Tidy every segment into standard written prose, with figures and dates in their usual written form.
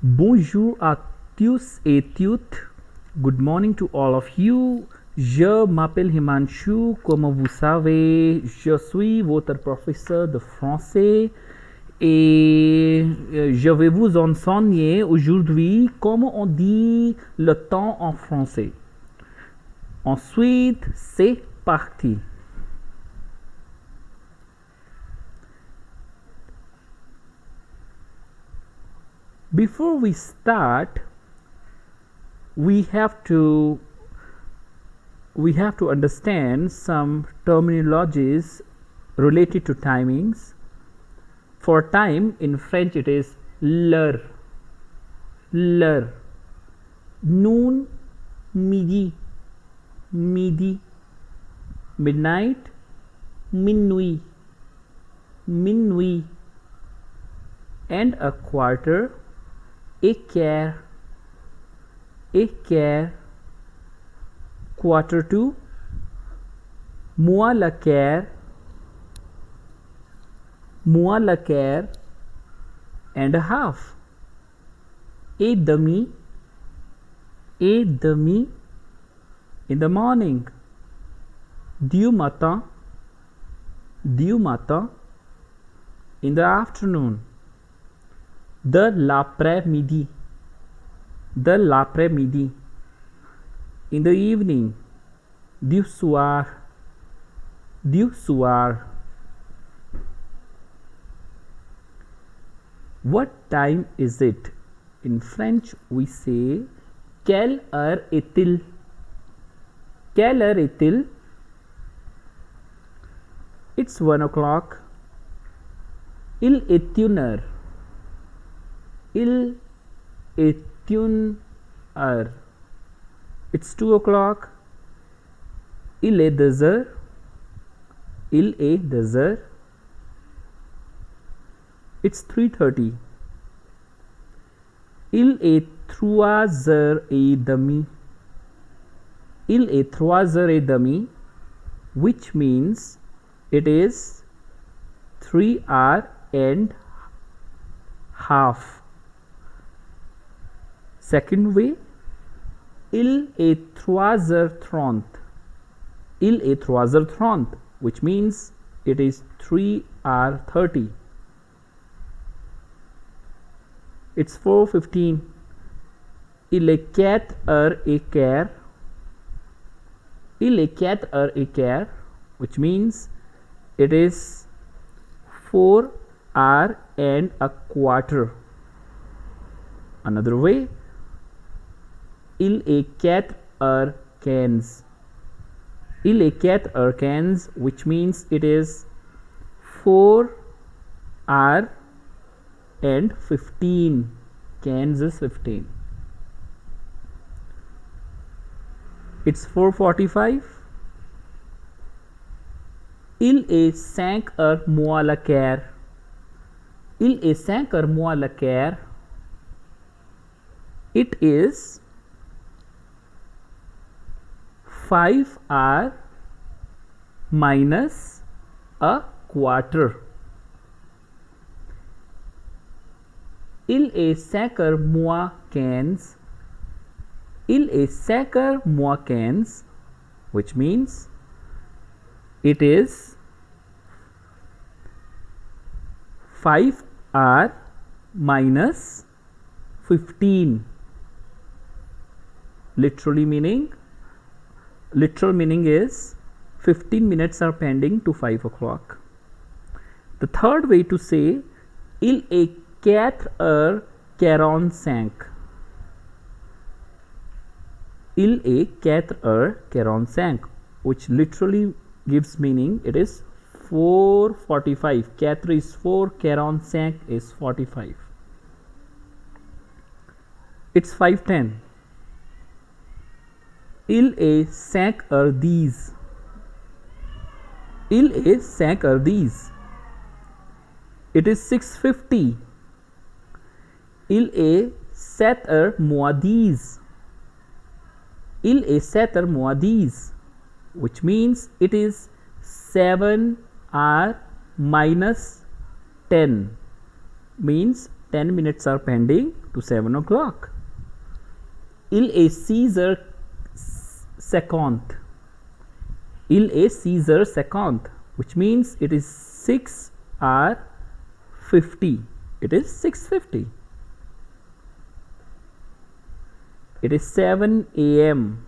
Bonjour à tous et toutes. Good morning to all of you. Je m'appelle Himanshu. Comme vous savez, je suis votre professeur de français et je vais vous enseigner aujourd'hui comment on dit le temps en français. Ensuite, c'est parti. Before we start, we have to understand some terminologies related to timings. For time in French it is l'heure, l'heure. Noon, midi, midi. Midnight, minuit, minuit. And a quarter, équerre, équerre. Quarter to, moi le quart, moi le quart, and a half. Et demi, et demi. In the morning. Du matin, du matin. In the afternoon. De l'après-midi, de l'après-midi. In the evening. Du soir, du soir. What time is it? In French we say quelle heure est-il? Quelle heure est-il? It's 1 o'clock. Il est une heure. Il est une heure. It's 2 o'clock. Il est 2 heures. Il est 2 heures. It's 3:30. Il est 3 heures et demie. Il est 3 heures et demie, which means it is 3 hours and half. Second way, il est 3h30. Il est 3h30, which means it is 3h30. It's 4:15. Il est 4h15. Il est 4h15, which means it is 4 hours and a quarter. Another way, il est 4h15. Il est 4h15, which means it is 4 hours and 15. Cans is 15. It's 4:45. Il est 5 heures moins le quart. Il est 5 heures moins le quart. It is 5 hours minus a quarter. Il est 5 heures moins 15. Il est 5 heures moins 15, which means it is 5 hours minus 15. Literal meaning is 15 minutes are pending to 5 o'clock. The third way to say il est 4h45. Il est 4h45, which literally gives meaning it is 4:45. 4 is 4, 45 is 45. It's 5:10. Il est 5h10. Il est 5h10. It is 6:50. Il est 7h10. Il est 7h10, which means it is 7 hours minus 10, means 10 minutes are pending to 7 o'clock. Il est 6h50. Il est 6h50, which means it is 6h50. It is 6:50. It is 7 a.m.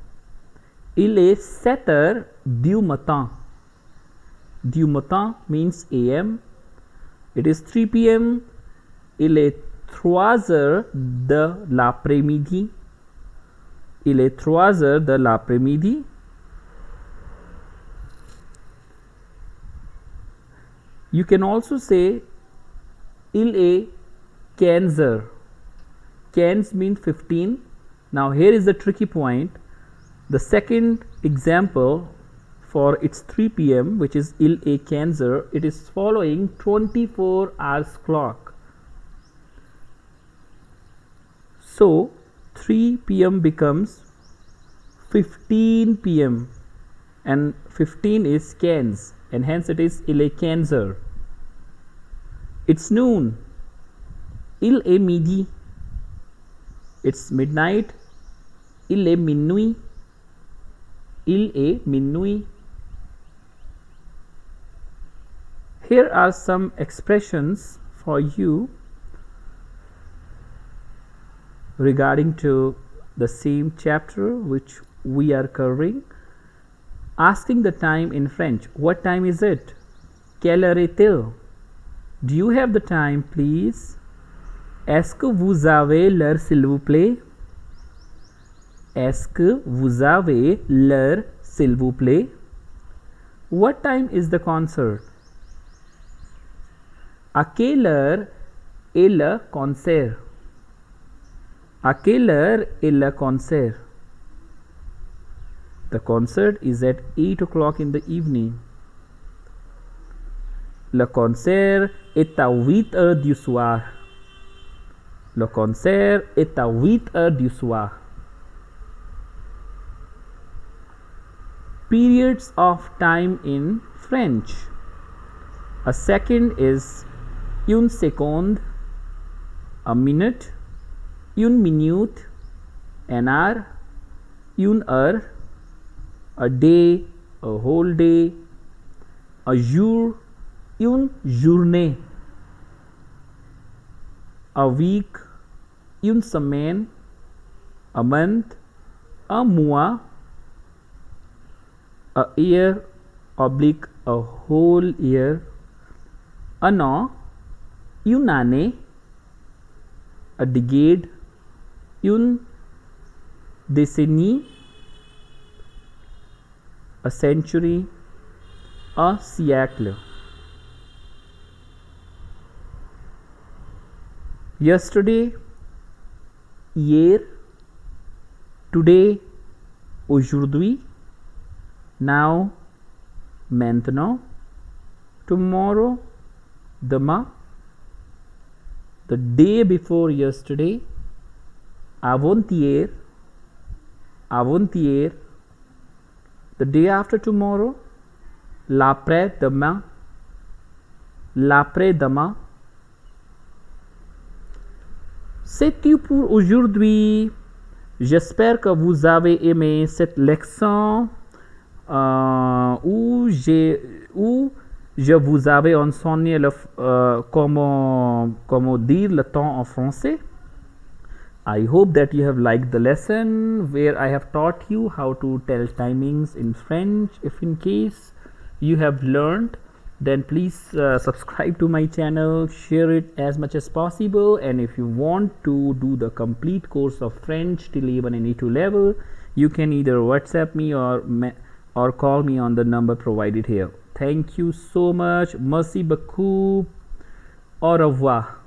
Il est 7h du matin. Du matin means a.m. It is 3 p.m. Il est 3h de l'après-midi. Il est 3h de l'après-midi. You can also say il est 15h. 15 means 15. Now here is the tricky point. The second example for its 3 p.m. which is il est 15h, it is following 24 hours clock. So 3 p.m. becomes 15 p.m. and 15 is 15 and hence it is il est 15h. It's noon. Il est midi. It's midnight. Il est minuit. Il est minuit. Here are some expressions for you regarding to the same chapter which we are covering. Asking the time in French. What time is it? Quelle heure est-il? Do you have the time, please? Est-ce que vous avez l'heure, s'il vous plaît? Est-ce que vous avez l'heure, s'il vous plaît? What time is the concert? À quelle heure est le concert? À quelle heure est le concert? The concert is at 8 o'clock in the evening. Le concert est à 8 heures du soir. Le concert est à 8 heures du soir. Periods of time in French. A second is une seconde, a minute, une minute, an hour, une heure, a day, a whole day, a jour, une journée, a week, une semaine, a month, a mois, a year oblique a whole year, an an, une année, a decade, une décennie, a century, a siècle. Yesterday, hier, today, aujourd'hui, now, maintenant, tomorrow, demain, the day before yesterday, avant-hier, avant-hier, the day after tomorrow, l'après-demain, l'après-demain. C'est tout pour aujourd'hui. J'espère que vous avez aimé cette leçon où je vous avais enseigné comment dire le temps en français. I hope that you have liked the lesson where I have taught you how to tell timings in French. If in case you have learned, then please subscribe to my channel, share it as much as possible, and if you want to do the complete course of French till A1 and A2 level, you can either WhatsApp me or call me on the number provided here. Thank you so much. Merci beaucoup. Au revoir.